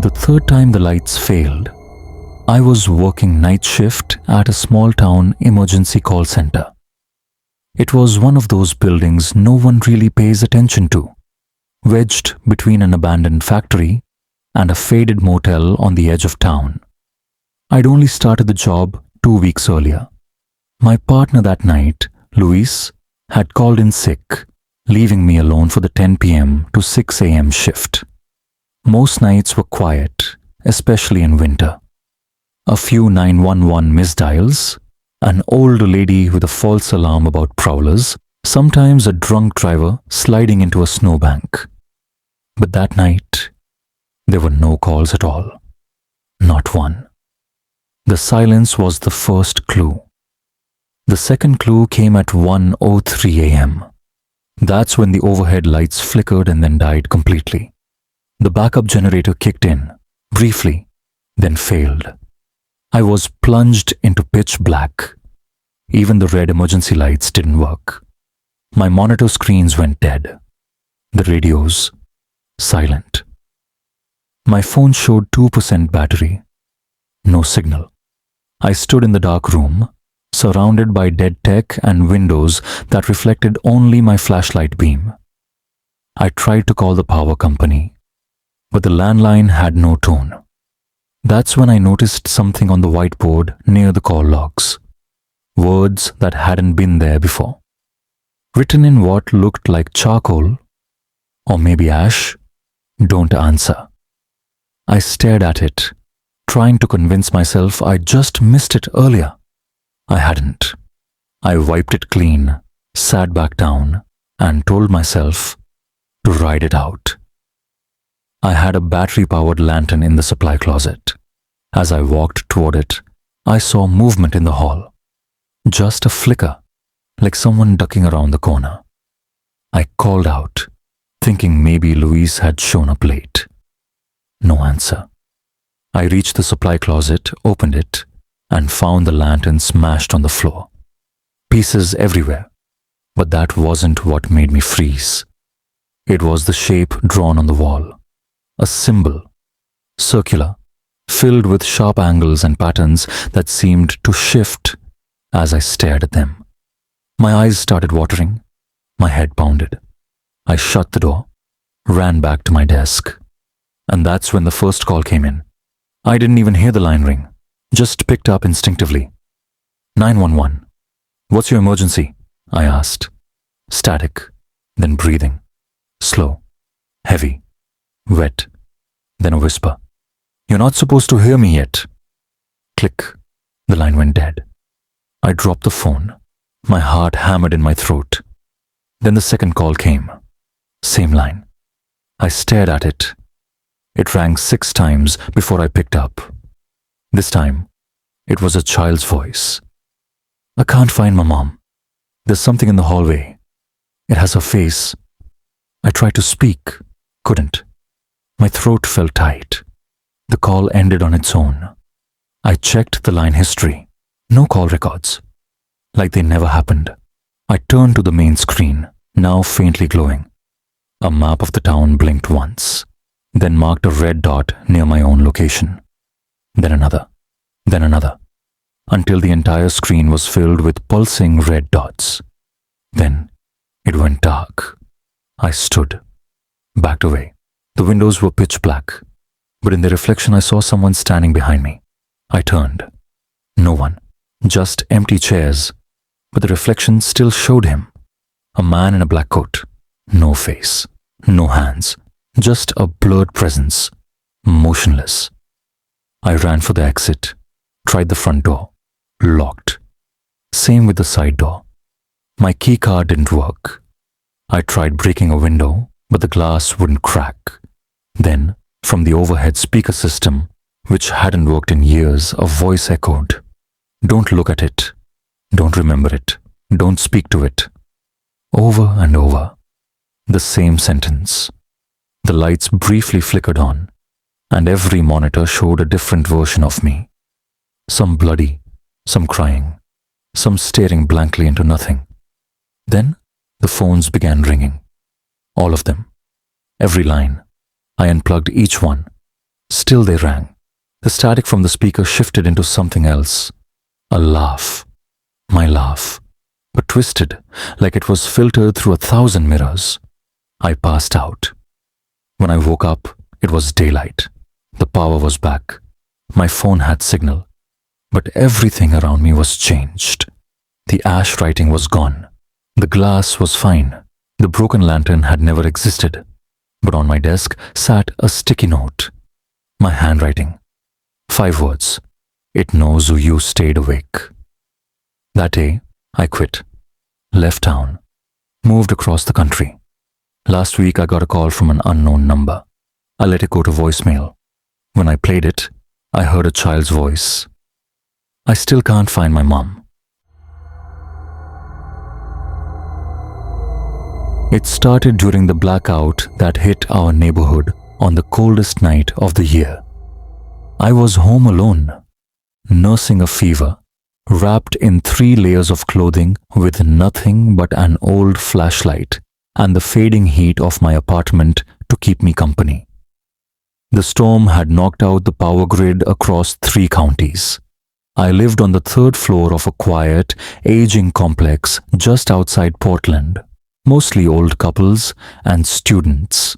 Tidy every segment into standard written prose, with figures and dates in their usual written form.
The third time the lights failed, I was working night shift at a small town emergency call center. It was one of those buildings no one really pays attention to, wedged between an abandoned factory and a faded motel on the edge of town. I'd only started the job 2 weeks earlier. My partner that night, Luis, had called in sick, leaving me alone for the 10 p.m. to 6 a.m. shift. Most nights were quiet, especially in winter. A few 911 misdials, an old lady with a false alarm about prowlers, sometimes a drunk driver sliding into a snowbank. But that night, there were no calls at all. Not one. The silence was the first clue. The second clue came at 1:03 a.m. That's when the overhead lights flickered and then died completely. The backup generator kicked in, briefly, then failed. I was plunged into pitch black. Even the red emergency lights didn't work. My monitor screens went dead. The radios, silent. My phone showed 2% battery. No signal. I stood in the dark room, surrounded by dead tech and windows that reflected only my flashlight beam. I tried to call the power company, but the landline had no tone. That's when I noticed something on the whiteboard near the call logs. Words that hadn't been there before. Written in what looked like charcoal, or maybe ash, "Don't answer." I stared at it, trying to convince myself I just missed it earlier. I hadn't. I wiped it clean, sat back down, and told myself to ride it out. I had a battery-powered lantern in the supply closet. As I walked toward it, I saw movement in the hall. Just a flicker, like someone ducking around the corner. I called out, thinking maybe Luis had shown up late. No answer. I reached the supply closet, opened it, and found the lantern smashed on the floor. Pieces everywhere. But that wasn't what made me freeze. It was the shape drawn on the wall. A symbol, circular, filled with sharp angles and patterns that seemed to shift as I stared at them. My eyes started watering. My head pounded. I shut the door, ran back to my desk. And that's when the first call came in. I didn't even hear the line ring, just picked up instinctively. 911. "What's your emergency?" I asked. Static, then breathing. Slow, heavy, wet, then a whisper. "You're not supposed to hear me yet." Click. The line went dead. I dropped the phone. My heart hammered in my throat. Then the second call came. Same line. I stared at it. It rang 6 times before I picked up. This time, it was a child's voice. "I can't find my mom. There's something in the hallway. It has her face." I tried to speak, couldn't. My throat felt tight. The call ended on its own. I checked the line history. No call records. Like they never happened. I turned to the main screen, now faintly glowing. A map of the town blinked once, then marked a red dot near my own location. Then another, until the entire screen was filled with pulsing red dots. Then it went dark. I stood, backed away. The windows were pitch black, but in the reflection I saw someone standing behind me. I turned. No one, just empty chairs, but the reflection still showed him. A man in a black coat. No face, no hands, just a blurred presence, motionless. I ran for the exit, tried the front door, locked. Same with the side door. My key card didn't work. I tried breaking a window, but the glass wouldn't crack. Then, from the overhead speaker system, which hadn't worked in years, a voice echoed. "Don't look at it. Don't remember it. Don't speak to it." Over and over. The same sentence. The lights briefly flickered on, and every monitor showed a different version of me. Some bloody, some crying, some staring blankly into nothing. Then the phones began ringing. All of them. Every line. I unplugged each one. Still they rang. The static from the speaker shifted into something else. A laugh. My laugh. But twisted, like it was filtered through 1,000 mirrors. I passed out. When I woke up, it was daylight. The power was back. My phone had signal. But everything around me was changed. The ash writing was gone. The glass was fine. The broken lantern had never existed. But on my desk sat a sticky note. My handwriting. 5 words. It knows you stayed awake. That day, I quit. Left town. Moved across the country. Last week, I got a call from an unknown number. I let it go to voicemail. When I played it, I heard a child's voice. I still can't find my mom. It started during the blackout that hit our neighborhood on the coldest night of the year. I was home alone, nursing a fever, wrapped in 3 layers of clothing with nothing but an old flashlight and the fading heat of my apartment to keep me company. The storm had knocked out the power grid across 3 counties. I lived on the 3rd floor of a quiet, aging complex just outside Portland, mostly old couples and students.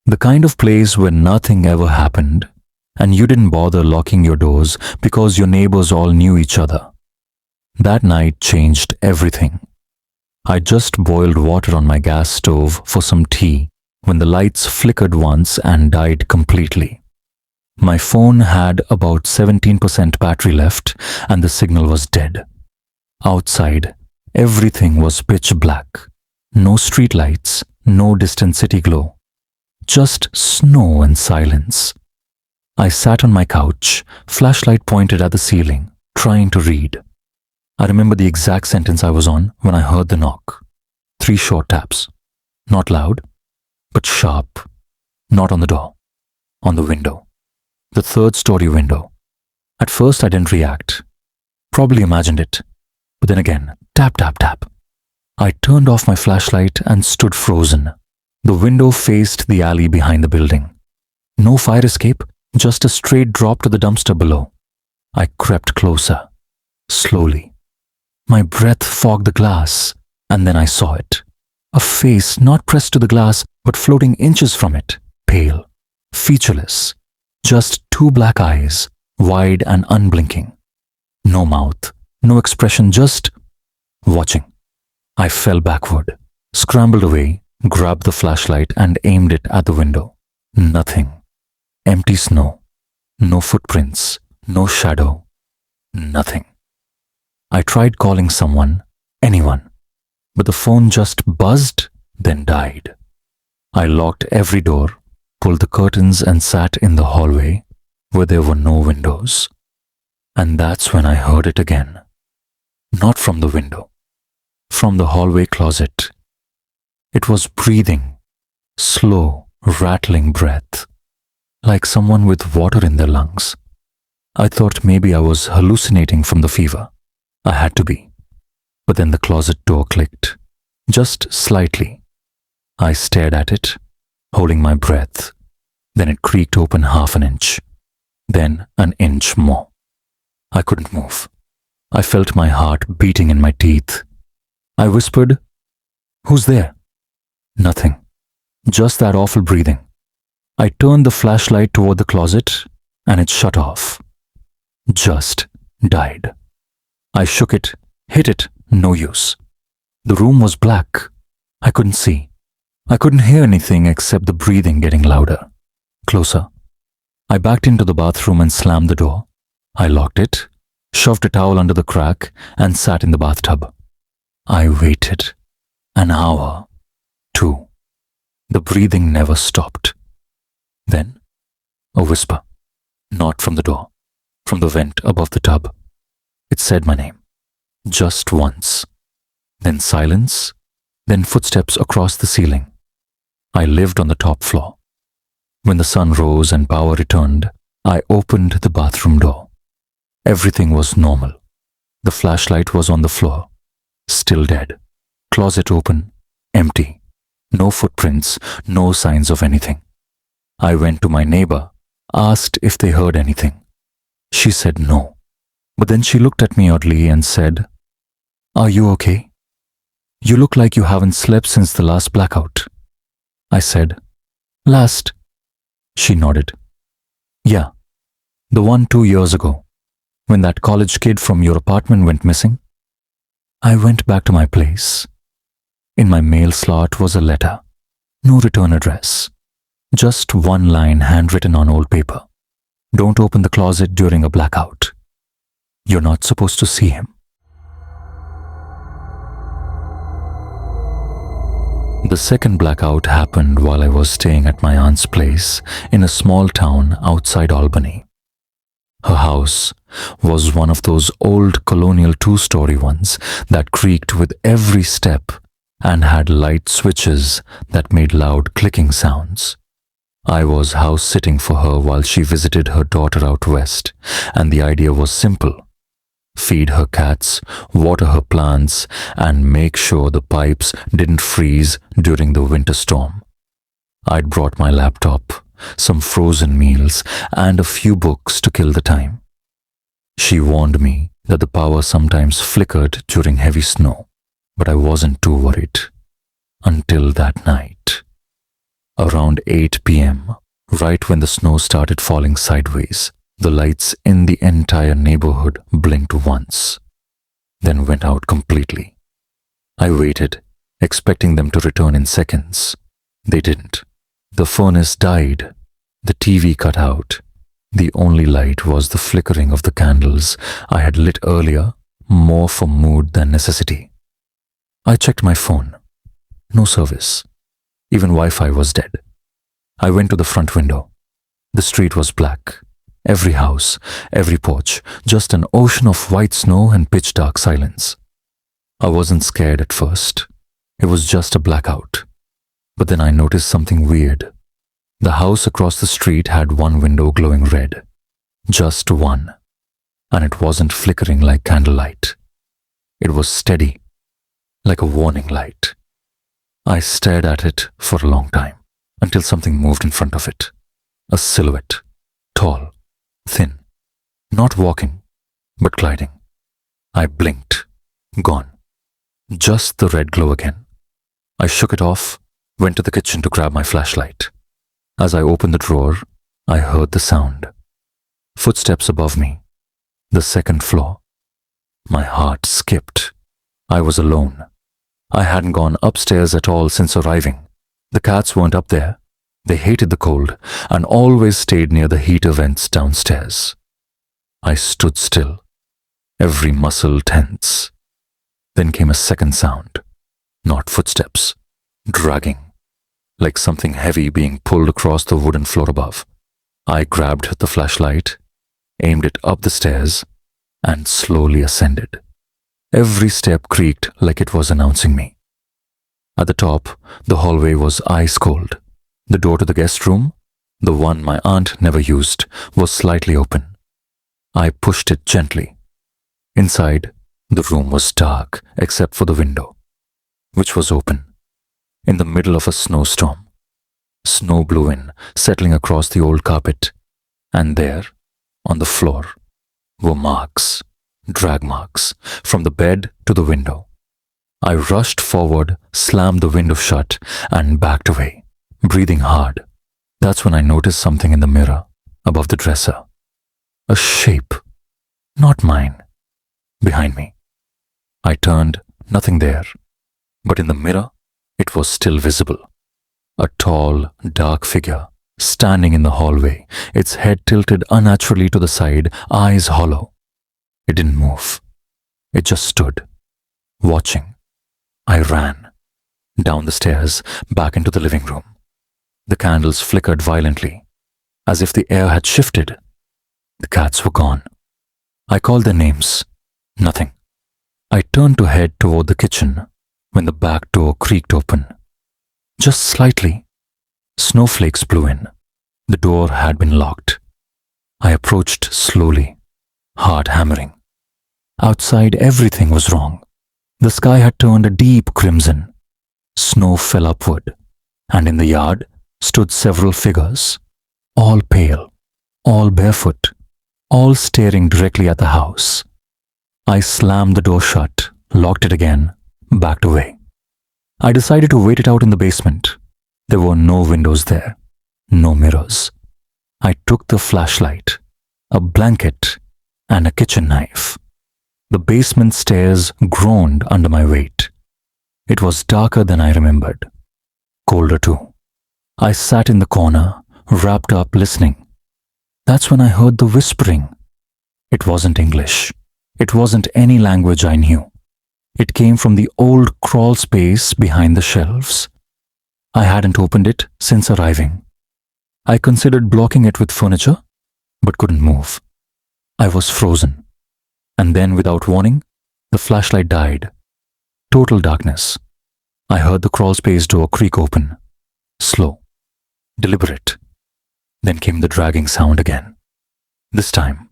The kind of place where nothing ever happened, and you didn't bother locking your doors because your neighbors all knew each other. That night changed everything. I just boiled water on my gas stove for some tea when the lights flickered once and died completely. My phone had about 17% battery left and the signal was dead. Outside, everything was pitch black. No street lights, no distant city glow. Just snow and silence. I sat on my couch, flashlight pointed at the ceiling, trying to read. I remember the exact sentence I was on when I heard the knock. 3 short taps. Not loud, but sharp. Not on the door. On the window. The 3rd-story window. At first I didn't react. Probably imagined it. But then again, tap, tap, tap. I turned off my flashlight and stood frozen. The window faced the alley behind the building. No fire escape, just a straight drop to the dumpster below. I crept closer. Slowly. My breath fogged the glass, and then I saw it. A face not pressed to the glass, but floating inches from it, pale, featureless. Just 2 black eyes, wide and unblinking. No mouth, no expression, just watching. I fell backward, scrambled away, grabbed the flashlight and aimed it at the window. Nothing. Empty snow. No footprints, no shadow. Nothing. I tried calling someone, anyone, but the phone just buzzed, then died. I locked every door, pulled the curtains and sat in the hallway where there were no windows. And that's when I heard it again. Not from the window, from the hallway closet. It was breathing, slow, rattling breath, like someone with water in their lungs. I thought maybe I was hallucinating from the fever. I had to be. But then the closet door clicked, just slightly. I stared at it, holding my breath. Then it creaked open half an inch, then an inch more. I couldn't move. I felt my heart beating in my teeth. I whispered, "Who's there?" Nothing. Just that awful breathing. I turned the flashlight toward the closet and it shut off. Just died. I shook it, hit it, no use. The room was black. I couldn't see. I couldn't hear anything except the breathing getting louder. Closer. I backed into the bathroom and slammed the door. I locked it, shoved a towel under the crack, and sat in the bathtub. I waited. An hour. 2. The breathing never stopped. Then, a whisper. Not from the door, from the vent above the tub. It said my name. Just once. Then silence. Then footsteps across the ceiling. I lived on the top floor. When the sun rose and power returned, I opened the bathroom door. Everything was normal. The flashlight was on the floor. Still dead. Closet open. Empty. No footprints. No signs of anything. I went to my neighbor, asked if they heard anything. She said no, but then she looked at me oddly and said, "Are you okay? You look like you haven't slept since the last blackout." I said, "Last?" She nodded. "Yeah, the one 2 years ago, when that college kid from your apartment went missing." I went back to my place. In my mail slot was a letter. No return address. Just one line handwritten on old paper. "Don't open the closet during a blackout. You're not supposed to see him." The second blackout happened while I was staying at my aunt's place in a small town outside Albany. Her house was one of those old colonial two-story ones that creaked with every step and had light switches that made loud clicking sounds. I was house-sitting for her while she visited her daughter out west, and the idea was simple. Feed her cats, water her plants, and make sure the pipes didn't freeze during the winter storm. I'd brought my laptop, some frozen meals, and a few books to kill the time. She warned me that the power sometimes flickered during heavy snow, but I wasn't too worried. Until that night. Around 8 p.m., right when the snow started falling sideways, the lights in the entire neighborhood blinked once, then went out completely. I waited, expecting them to return in seconds. They didn't. The furnace died. The TV cut out. The only light was the flickering of the candles I had lit earlier, more for mood than necessity. I checked my phone. No service. Even Wi-Fi was dead. I went to the front window. The street was black. Every house, every porch, just an ocean of white snow and pitch-dark silence. I wasn't scared at first. It was just a blackout. But then I noticed something weird. The house across the street had one window glowing red. Just one. And it wasn't flickering like candlelight. It was steady, like a warning light. I stared at it for a long time, until something moved in front of it. A silhouette. Tall. Thin. Not walking, but gliding. I blinked. Gone. Just the red glow again. I shook it off, went to the kitchen to grab my flashlight. As I opened the drawer, I heard the sound. Footsteps above me. The second floor. My heart skipped. I was alone. I hadn't gone upstairs at all since arriving. The cats weren't up there. They hated the cold and always stayed near the heater vents downstairs. I stood still, every muscle tense. Then came a second sound. Not footsteps. Dragging. Like something heavy being pulled across the wooden floor above. I grabbed the flashlight, aimed it up the stairs, and slowly ascended. Every step creaked like it was announcing me. At the top, the hallway was ice cold. The door to the guest room, the one my aunt never used, was slightly open. I pushed it gently. Inside, the room was dark except for the window, which was open. In the middle of a snowstorm. Snow blew in, settling across the old carpet. And there, on the floor, were marks, drag marks, from the bed to the window. I rushed forward, slammed the window shut, and backed away, breathing hard. That's when I noticed something in the mirror, above the dresser. A shape. Not mine. Behind me. I turned, nothing there. But in the mirror, it was still visible. A tall, dark figure, standing in the hallway, its head tilted unnaturally to the side, eyes hollow. It didn't move. It just stood, watching. I ran. Down the stairs, back into the living room. The candles flickered violently, as if the air had shifted. The cats were gone. I called their names. Nothing. I turned to head toward the kitchen when the back door creaked open. Just slightly. Snowflakes blew in. The door had been locked. I approached slowly, heart hammering. Outside, everything was wrong. The sky had turned a deep crimson. Snow fell upward, and in the yard stood several figures, all pale, all barefoot, all staring directly at the house. I slammed the door shut, locked it again, backed away. I decided to wait it out in the basement. There were no windows there, no mirrors. I took the flashlight, a blanket, and a kitchen knife. The basement stairs groaned under my weight. It was darker than I remembered. Colder too. I sat in the corner, wrapped up, listening. That's when I heard the whispering. It wasn't English. It wasn't any language I knew. It came from the old crawl space behind the shelves. I hadn't opened it since arriving. I considered blocking it with furniture, but couldn't move. I was frozen. And then, without warning, the flashlight died. Total darkness. I heard the crawl space door creak open. Slow. Deliberate. Then came the dragging sound again. This time,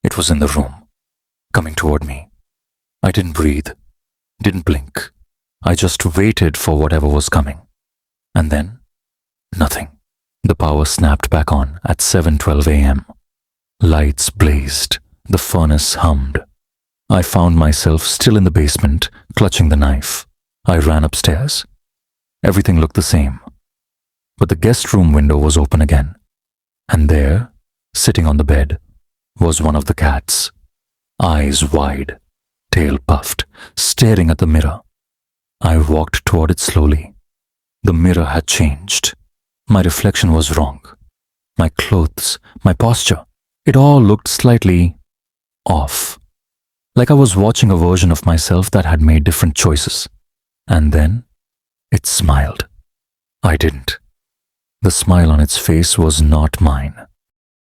it was in the room, coming toward me. I didn't breathe, didn't blink. I just waited for whatever was coming. And then, nothing. The power snapped back on at 7:12 a.m. Lights blazed. The furnace hummed. I found myself still in the basement, clutching the knife. I ran upstairs. Everything looked the same. But the guest room window was open again. And there, sitting on the bed, was one of the cats. Eyes wide, tail puffed, staring at the mirror. I walked toward it slowly. The mirror had changed. My reflection was wrong. My clothes, my posture, it all looked slightly off. Like I was watching a version of myself that had made different choices. And then, it smiled. I didn't. The smile on its face was not mine.